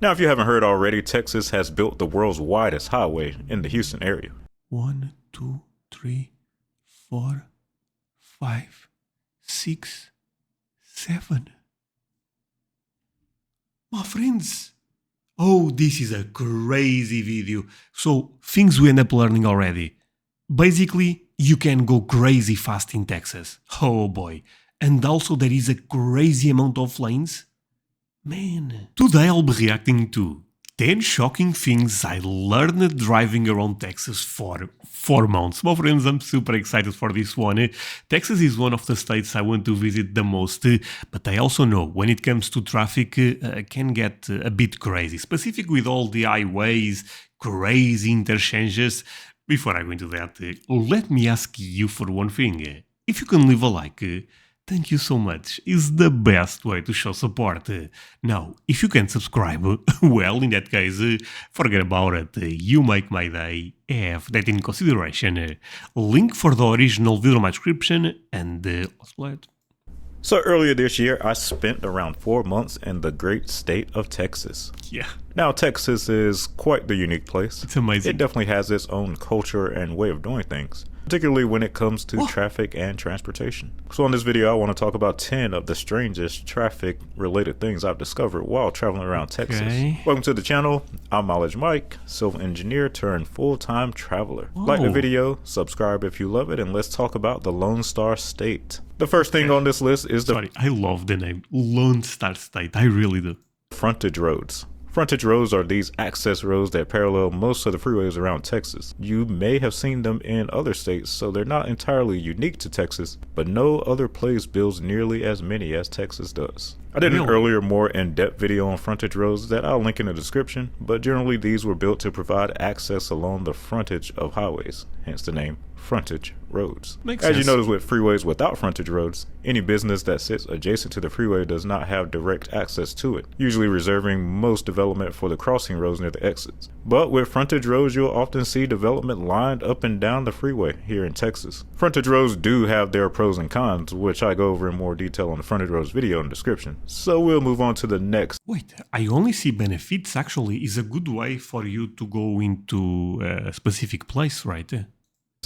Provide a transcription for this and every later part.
Now, if you haven't heard already, Texas has built the world's widest highway in the Houston area. 1, 2, 3, 4, 5, 6, 7. My friends, oh, this is a crazy video. So, things we end up learning already. Basically, you can go crazy fast in Texas. Oh boy. And also there is a crazy amount of lanes. Man. Today I'll be reacting to 10 shocking things I learned driving around Texas for 4 months. My friends, I'm super excited for this one. Texas is one of the states I want to visit the most, but I also know when it comes to traffic, can get a bit crazy, specific with all the highways, crazy interchanges. Before I go into that, let me ask you for one thing. If you can leave a like, thank you so much. It's the best way to show support. Now, if you can subscribe, well, in that case, forget about it. You make my day. Have that in consideration. Link for the original video in my description, and let's play it. So earlier this year, I spent around 4 months in the great state of Texas. Yeah. Now, Texas is quite the unique place. It's amazing. It definitely has its own culture and way of doing things, particularly when it comes to traffic and transportation. So in this video, I want to talk about 10 of the strangest traffic-related things I've discovered while traveling around Texas. Welcome to the channel. I'm Mileage Mike, civil engineer turned full-time traveler. Like the video, subscribe if you love it, and let's talk about the Lone Star State. The first thing on this list is I love the name Lone Star State. I really do. Frontage roads. Frontage roads are these access roads that parallel most of the freeways around Texas. You may have seen them in other states, so they're not entirely unique to Texas, but no other place builds nearly as many as Texas does. I did an earlier, more in-depth video on frontage roads that I'll link in the description, but generally these were built to provide access along the frontage of highways, hence the name frontage roads. Makes As sense. you notice with freeways without frontage roads, any business that sits adjacent to the freeway does not have direct access to it, usually reserving most development for the crossing roads near the exits. But with frontage roads, you'll often see development lined up and down the freeway here in Texas. Frontage roads do have their pros and cons, which I go over in more detail on the frontage roads video in the description. So we'll move on to the next. Wait, I only see benefits. Actually, is a good way for you to go into a specific place, right?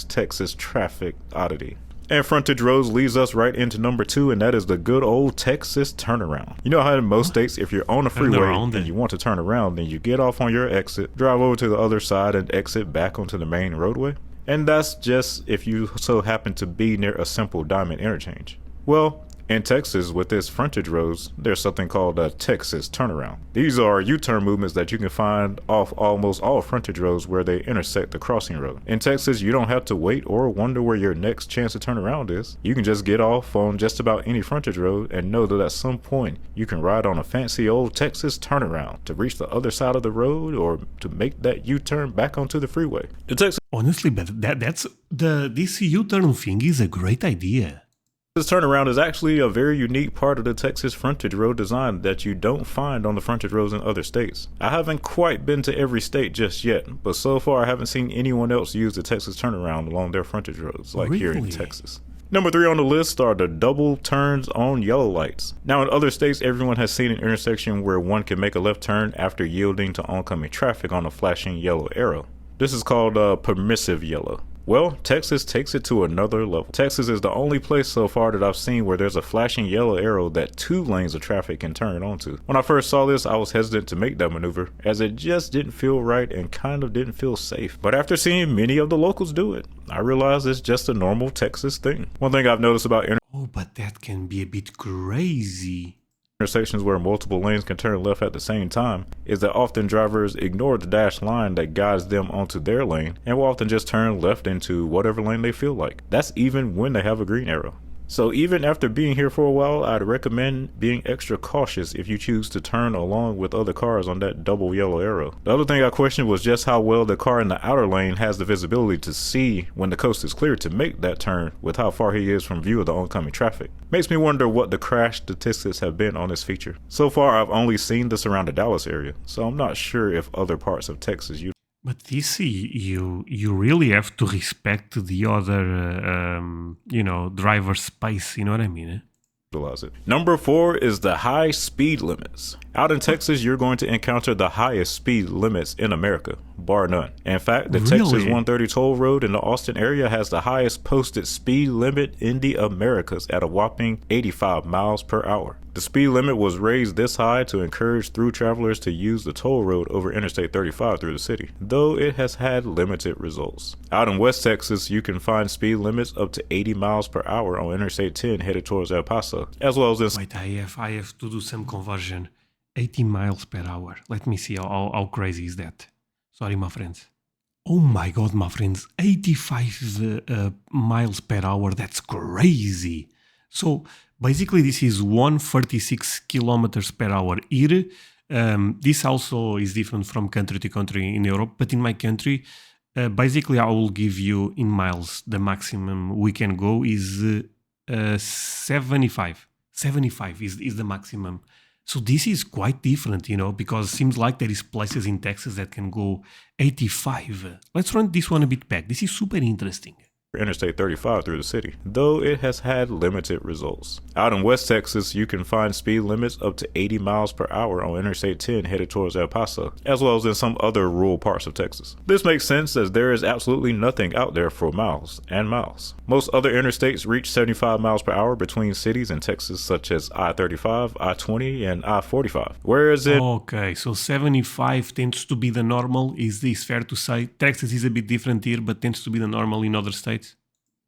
Texas traffic oddity. And frontage roads leads us right into number 2, and that is the good old Texas turnaround. You know how in most states, if you're on a freeway and you want to turn around, then you get off on your exit, drive over to the other side, and exit back onto the main roadway. And that's just if you so happen to be near a simple diamond interchange. Well, in Texas, with its frontage roads, there's something called a Texas turnaround. These are U-turn movements that you can find off almost all frontage roads where they intersect the crossing road. In Texas, you don't have to wait or wonder where your next chance to turn around is. You can just get off on just about any frontage road and know that at some point you can ride on a fancy old Texas turnaround to reach the other side of the road or to make that U-turn back onto the freeway. The Texas Honestly, but this U-turn thing is a great idea. This turnaround is actually a very unique part of the Texas frontage road design that you don't find on the frontage roads in other states. I haven't quite been to every state just yet, but so far I haven't seen anyone else use the Texas turnaround along their frontage roads like here in Texas. Number 3 on the list are the double turns on yellow lights. Now in other states, everyone has seen an intersection where one can make a left turn after yielding to oncoming traffic on a flashing yellow arrow. This is called permissive yellow. Well, Texas takes it to another level. Texas is the only place so far that I've seen where there's a flashing yellow arrow that 2 lanes of traffic can turn onto. When I first saw this, I was hesitant to make that maneuver as it just didn't feel right and kind of didn't feel safe. But after seeing many of the locals do it, I realized it's just a normal Texas thing. One thing I've noticed about Oh, but that can be a bit crazy. intersections where multiple lanes can turn left at the same time is that often drivers ignore the dashed line that guides them onto their lane and will often just turn left into whatever lane they feel like. That's even when they have a green arrow. So even after being here for a while, I'd recommend being extra cautious if you choose to turn along with other cars on that double yellow arrow. The other thing I questioned was just how well the car in the outer lane has the visibility to see when the coast is clear to make that turn with how far he is from view of the oncoming traffic. Makes me wonder what the crash statistics have been on this feature. So far I've only seen this around the Dallas area, so I'm not sure if other parts of Texas use. But this, you really have to respect the other, driver's space, you know what I mean? It. Number 4 is the high speed limits. Out in Texas, you're going to encounter the highest speed limits in America, bar none. In fact, the Texas 130 toll road in the Austin area has the highest posted speed limit in the Americas at a whopping 85 miles per hour. The speed limit was raised this high to encourage through travelers to use the toll road over Interstate 35 through the city, though it has had limited results. Out in West Texas, you can find speed limits up to 80 miles per hour on Interstate 10 headed towards El Paso, as well as in... Wait, I have to do some conversion. 80 miles per hour. Let me see how crazy is that. Sorry, my friends. Oh my god, my friends. 85 miles per hour. That's crazy. So basically this is 136 kilometers per hour here. This also is different from country to country in Europe, but in my country, basically I will give you in miles. The maximum we can go is 75. 75 is the maximum. So this is quite different, you know, because it seems like there is places in Texas that can go 85. Let's run this one a bit back. This is super interesting. Interstate 35 through the city, though it has had limited results. Out in West Texas, you can find speed limits up to 80 miles per hour on Interstate 10 headed towards El Paso, as well as in some other rural parts of Texas. This makes sense as there is absolutely nothing out there for miles and miles. Most other interstates reach 75 miles per hour between cities in Texas, such as I-35, I-20, and I-45. Whereas in... Okay, so 75 tends to be the normal. Is this fair to say? Texas is a bit different here, but tends to be the normal in other states.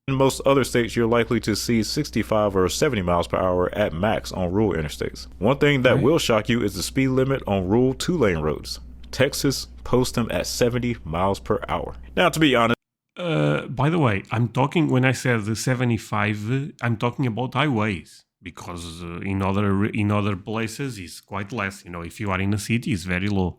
In most other states, you're likely to see 65 or 70 miles per hour at max on rural interstates. One thing that will shock you is the speed limit on rural 2-lane roads. Texas posts them at 70 miles per hour. Now, to be honest, by the way, when I said the 75, I'm talking about highways, because in other places it's quite less. You know, if you are in a city, it's very low.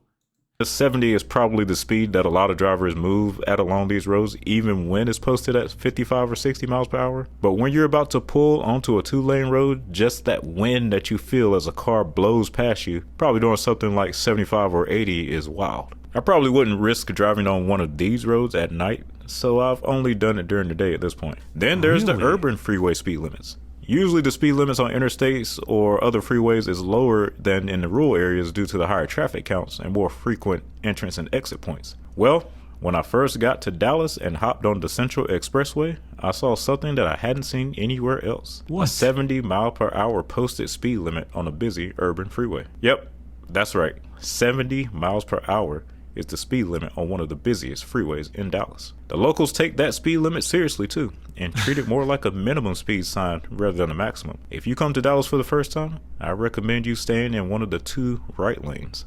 70 is probably the speed that a lot of drivers move at along these roads, even when it's posted at 55 or 60 miles per hour. But when you're about to pull onto a 2-lane road, just that wind that you feel as a car blows past you, probably doing something like 75 or 80 is wild. I probably wouldn't risk driving on one of these roads at night, so I've only done it during the day at this point. Then there's the urban freeway speed limits. Usually the speed limits on interstates or other freeways is lower than in the rural areas due to the higher traffic counts and more frequent entrance and exit points. Well, when I first got to Dallas and hopped on the Central Expressway, I saw something that I hadn't seen anywhere else. What? A 70 mile per hour posted speed limit on a busy urban freeway. Yep, that's right. 70 miles per hour is the speed limit on one of the busiest freeways in Dallas. The locals take that speed limit seriously too, and treat it more like a minimum speed sign rather than a maximum. If you come to Dallas for the first time, I recommend you staying in one of the 2 right lanes.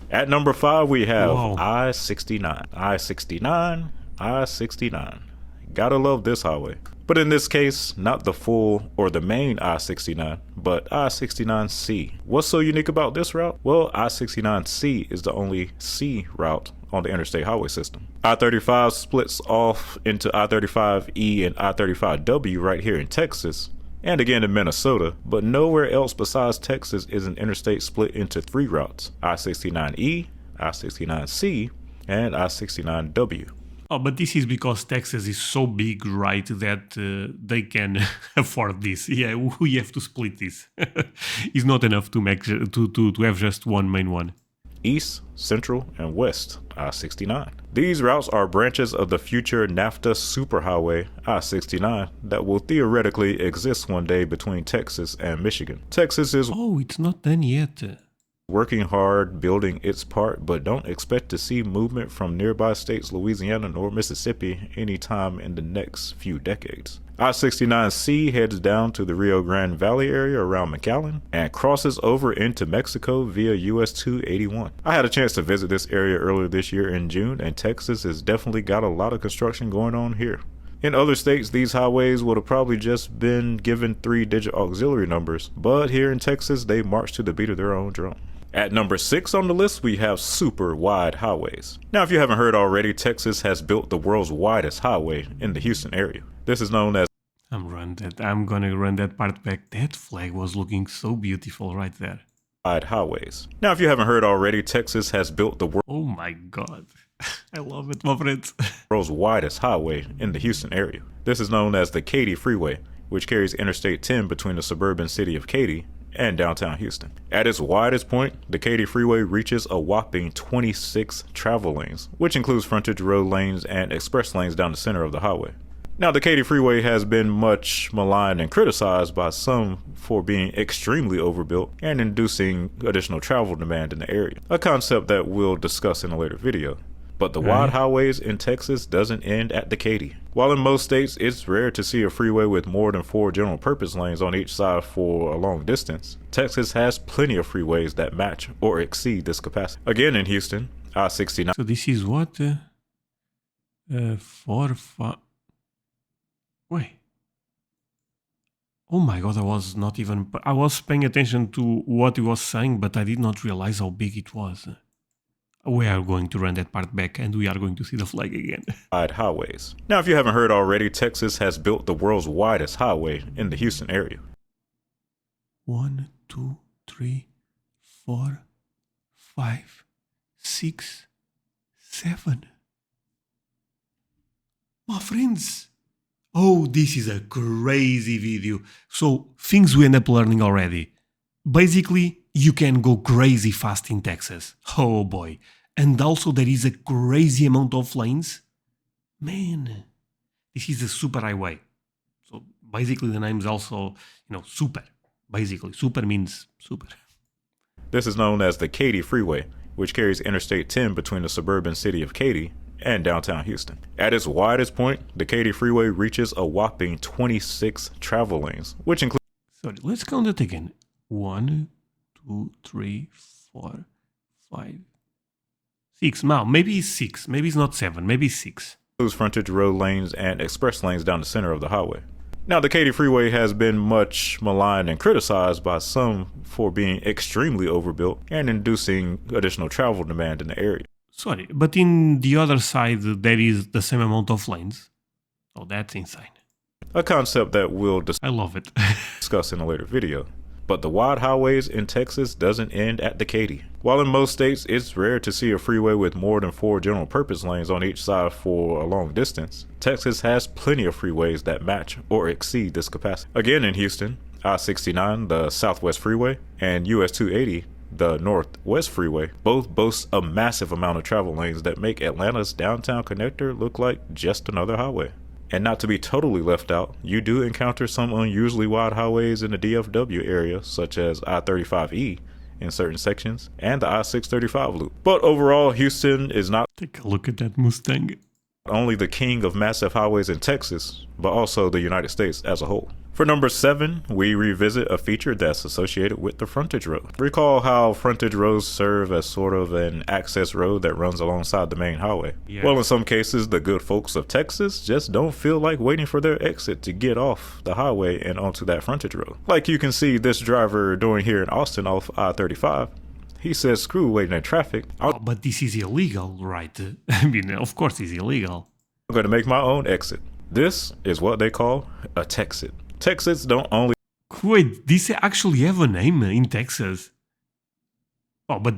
At number 5, we have I-69. I-69, I-69. Gotta love this highway. But in this case, not the full or the main I-69, but I-69C. What's so unique about this route? Well, I-69C is the only C route on the interstate highway system. I-35 splits off into I-35E and I-35W right here in Texas, and again in Minnesota, but nowhere else besides Texas is an interstate split into 3 routes: I-69E, I-69C, and I-69W. Oh, but this is because Texas is so big, right, that they can afford this. Yeah, we have to split this. It's not enough to have just one main one. East, Central, and West, I-69. These routes are branches of the future NAFTA superhighway, I-69, that will theoretically exist one day between Texas and Michigan. Texas is... Oh, it's not done yet. Working hard, building its part, but don't expect to see movement from nearby states Louisiana nor Mississippi anytime in the next few decades. I-69C heads down to the Rio Grande Valley area around McAllen and crosses over into Mexico via US 281. I had a chance to visit this area earlier this year in June, and Texas has definitely got a lot of construction going on here. In other states, these highways would have probably just been given 3-digit auxiliary numbers, but here in Texas, they march to the beat of their own drum. At number 6 on the list, we have super wide highways. Now, if you haven't heard already, Texas has built the world's widest highway in the Houston area. This is known as... I'm gonna run that part back. That flag was looking so beautiful right there. Wide highways. Now, if you haven't heard already, Texas has built the Oh my god. I love it, my friends. world's widest highway in the Houston area. This is known as the Katy Freeway, which carries Interstate 10 between the suburban city of Katy and downtown Houston. At its widest point, the Katy Freeway reaches a whopping 26 travel lanes, which includes frontage road lanes and express lanes down the center of the highway. Now, the Katy Freeway has been much maligned and criticized by some for being extremely overbuilt and inducing additional travel demand in the area, a concept that we'll discuss in a later video. But the wide highways in Texas doesn't end at the Katy. While in most states it's rare to see a freeway with more than 4 general purpose lanes on each side for a long distance, Texas has plenty of freeways that match or exceed this capacity. Again in Houston, I-69. So this is what? 4, 5... Wait. Oh my god, I was paying attention to what he was saying, but I did not realize how big it was. We are going to run that part back and we are going to see the flag again. Highways. Now, if you haven't heard already, Texas has built the world's widest highway in the Houston area. 1, 2, 3, 4, 5, 6, 7. My friends. Oh, this is a crazy video. So, things we end up learning already. Basically, you can go crazy fast in Texas. Oh boy. And also there is a crazy amount of lanes. Man, this is a superhighway. So basically the name is also, super. Basically, super means super. This is known as the Katy Freeway, which carries Interstate 10 between the suburban city of Katy and downtown Houston. At its widest point, the Katy Freeway reaches a whopping 26 travel lanes, which include... Sorry, let's count it again. 1, 2, 3, 4, 5, 6. Now, maybe it's 6. Maybe it's not 7. Maybe it's 6. Frontage road lanes and express lanes down the center of the highway. Now, the Katy Freeway has been much maligned and criticized by some for being extremely overbuilt and inducing additional travel demand in the area. Sorry, but in the other side, there is the same amount of lanes. Oh, that's insane. A concept that we'll I love it. discuss in a later video. But the wide highways in Texas doesn't end at the Katy. While in most states it's rare to see a freeway with more than 4 general purpose lanes on each side for a long distance, Texas has plenty of freeways that match or exceed this capacity. Again in Houston, I-69, the Southwest Freeway, and US 280, the Northwest Freeway, both boast a massive amount of travel lanes that make Atlanta's downtown connector look like just another highway. And not to be totally left out, you do encounter some unusually wide highways in the DFW area, such as I-35E in certain sections, and the I-635 loop. But overall, Houston is not Take a look at that Mustang. only the king of massive highways in Texas, but also the United States as a whole. For number 7, we revisit a feature that's associated with the frontage road. Recall how frontage roads serve as sort of an access road that runs alongside the main highway. Yeah. Well, in some cases, the good folks of Texas just don't feel like waiting for their exit to get off the highway and onto that frontage road. Like you can see this driver doing here in Austin off I-35. He says, screw waiting in traffic. Oh, but this is illegal, right? I mean, of course it's illegal. I'm going to make my own exit. This is what they call a Texit. Texits don't only Wait, this actually have a name in Texas? Oh, but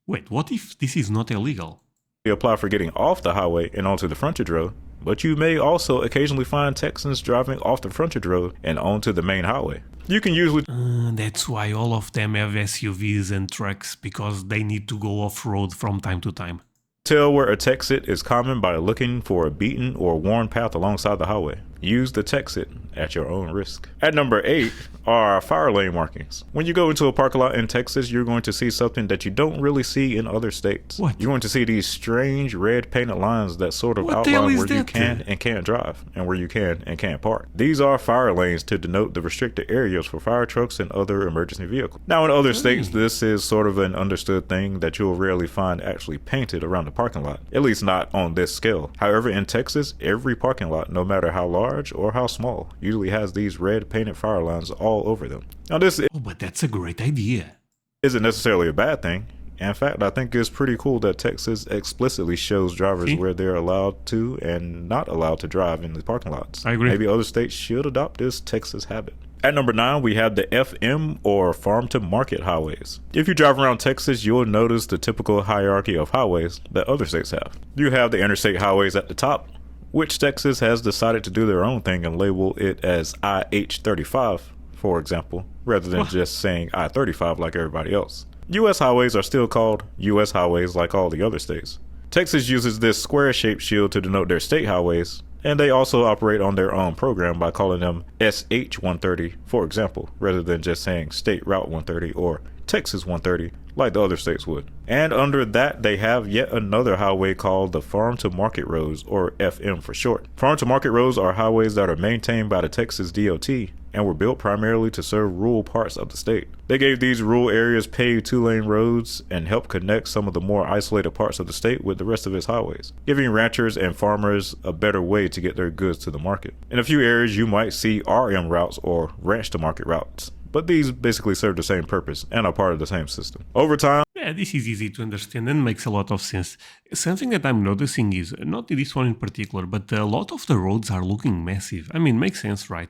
wait, what if this is not illegal? apply for getting off the highway and onto the frontage road, but you may also occasionally find Texans driving off the frontage road and onto the main highway. You can usually That's why all of them have SUVs and trucks, because they need to go off-road from time to time. tell where a Texit is common by looking for a beaten or worn path alongside the highway. Use the Texit at your own risk. At number 8 are fire lane markings. When you go into a parking lot in Texas, you're going to see something that you don't really see in other states. What? You're going to see these strange red painted lines that sort of What the hell outline is where you that? can and can't drive and where you can and can't park. These are fire lanes to denote the restricted areas for fire trucks and other emergency vehicles. Now in other states, this is sort of an understood thing that you'll rarely find actually painted around the parking lot, at least not on this scale. However, in Texas, every parking lot, no matter how large or how small, usually has these red painted fire lines all over them. Now this Oh, but that's a great idea. isn't necessarily a bad thing. In fact, I think it's pretty cool that Texas explicitly shows drivers See? where they're allowed to and not allowed to drive in the parking lots. I agree. Maybe other states should adopt this Texas habit. At number 9, we have the FM or farm to market highways. If you drive around Texas, you'll notice the typical hierarchy of highways that other states have. You have the interstate highways at the top, which Texas has decided to do their own thing and label it as IH-35, for example, rather than just saying I-35 like everybody else. U.S. highways are still called U.S. highways like all the other states. Texas uses this square-shaped shield to denote their state highways, and they also operate on their own program by calling them SH-130, for example, rather than just saying State Route 130 or Texas 130 like the other states would. And under that, they have yet another highway called the Farm to Market Roads, or FM for short. Farm to Market Roads are highways that are maintained by the Texas DOT and were built primarily to serve rural parts of the state. They gave these rural areas paved 2-lane roads and helped connect some of the more isolated parts of the state with the rest of its highways, giving ranchers and farmers a better way to get their goods to the market. In a few areas, you might see RM routes or ranch to market routes, but these basically serve the same purpose and are part of the same system. Over time, yeah, this is easy to understand and makes a lot of sense. Something that I'm noticing is, not this one in particular, but a lot of the roads are looking massive. I mean, makes sense, right?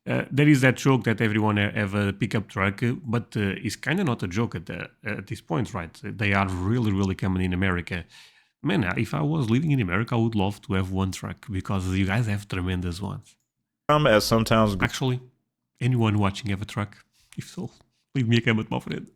There is that joke that everyone have a pickup truck, but it's kind of not a joke at this point, right? They are really, really common in America. Man, if I was living in America, I would love to have one truck because you guys have tremendous ones. as some towns Actually, anyone watching have a truck? If so, leave me a comment, my friend.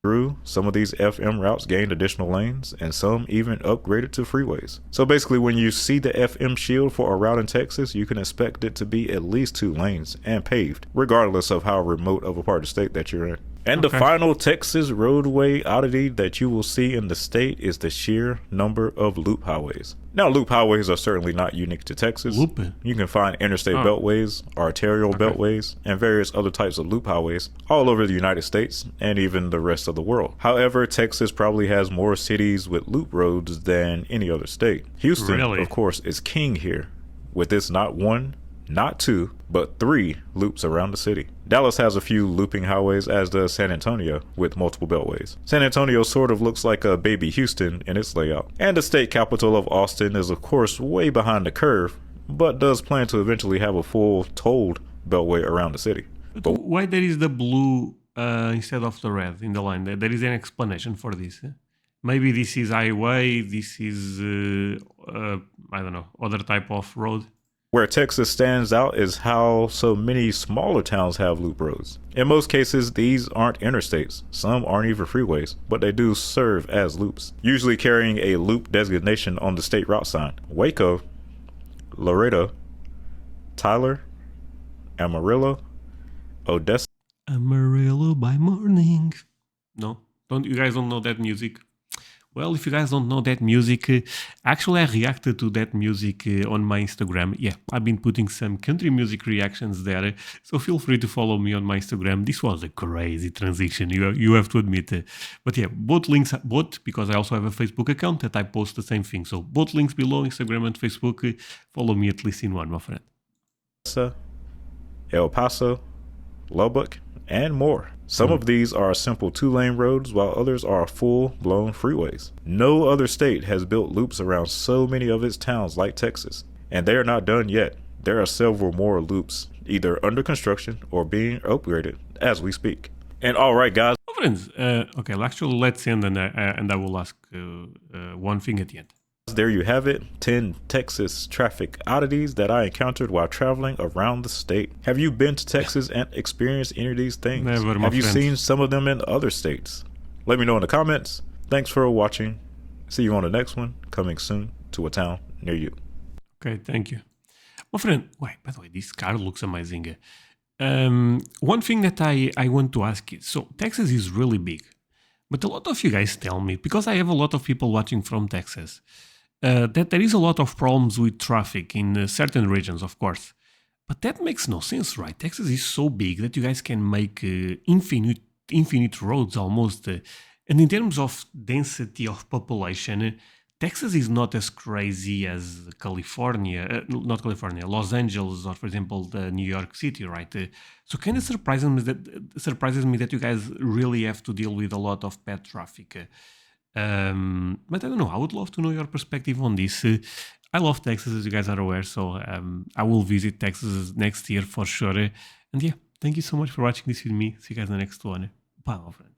grew, some of these FM routes gained additional lanes, and some even upgraded to freeways. So basically, when you see the FM shield for a route in Texas, you can expect it to be at least 2 lanes and paved, regardless of how remote of a part of the state that you're in. And the final Texas roadway oddity that you will see in the state is the sheer number of loop highways. Now, loop highways are certainly not unique to Texas. Loop? You can find interstate beltways, arterial beltways, and various other types of loop highways all over the United States and even the rest of the world. However, Texas probably has more cities with loop roads than any other state. Houston, of course, is king here, with its not 1, not 2, but 3 loops around the city. Dallas has a few looping highways, as does San Antonio, with multiple beltways. San Antonio sort of looks like a baby Houston in its layout. And the state capital of Austin is of course way behind the curve, but does plan to eventually have a full tolled beltway around the city. But why there is the blue instead of the red in the line? There is an explanation for this. Maybe this is highway, this is, I don't know, other type of road. Where Texas stands out is how so many smaller towns have loop roads. In most cases, these aren't interstates. Some aren't even freeways, but they do serve as loops, usually carrying a loop designation on the state route sign. Waco, Laredo, Tyler, Amarillo, Odessa. Amarillo by morning. No, you guys don't know that music? Well, if you guys don't know that music, actually I reacted to that music on my Instagram. Yeah, I've been putting some country music reactions there, so feel free to follow me on my Instagram. This was a crazy transition, you have to admit. But yeah, both links, because I also have a Facebook account that I post the same thing. So both links below, Instagram and Facebook. Follow me at least in one, my friend. El Paso, Lubbock, and more. Some of these are simple 2-lane roads, while others are full-blown freeways. No other state has built loops around so many of its towns like Texas, and they are not done yet. There are several more loops, either under construction or being upgraded as we speak. And all right, guys. Friends, okay, actually let's end, and I will ask one thing at the end. There you have it, 10 Texas traffic oddities that I encountered while traveling around the state. Have you been to Texas and experienced any of these things? Never, my Have you friend. seen some of them in other states? Let me know in the comments. Thanks for watching. See you on the next one, coming soon to a town near you. Okay, thank you. My friend, wait, by the way, this car looks amazing. One thing that I want to ask is, so Texas is really big, but a lot of you guys tell me, because I have a lot of people watching from Texas, that there is a lot of problems with traffic in certain regions, of course. But that makes no sense, right? Texas is so big that you guys can make infinite roads almost. And in terms of density of population, Texas is not as crazy as California, Los Angeles, or for example, the New York City, right? So kind of surprises me that you guys really have to deal with a lot of bad traffic. But I don't know, I would love to know your perspective on this. I love Texas, as you guys are aware, so I will visit Texas next year for sure. And yeah, thank you so much for watching this with me. See you guys in the next one. Bye, my friend.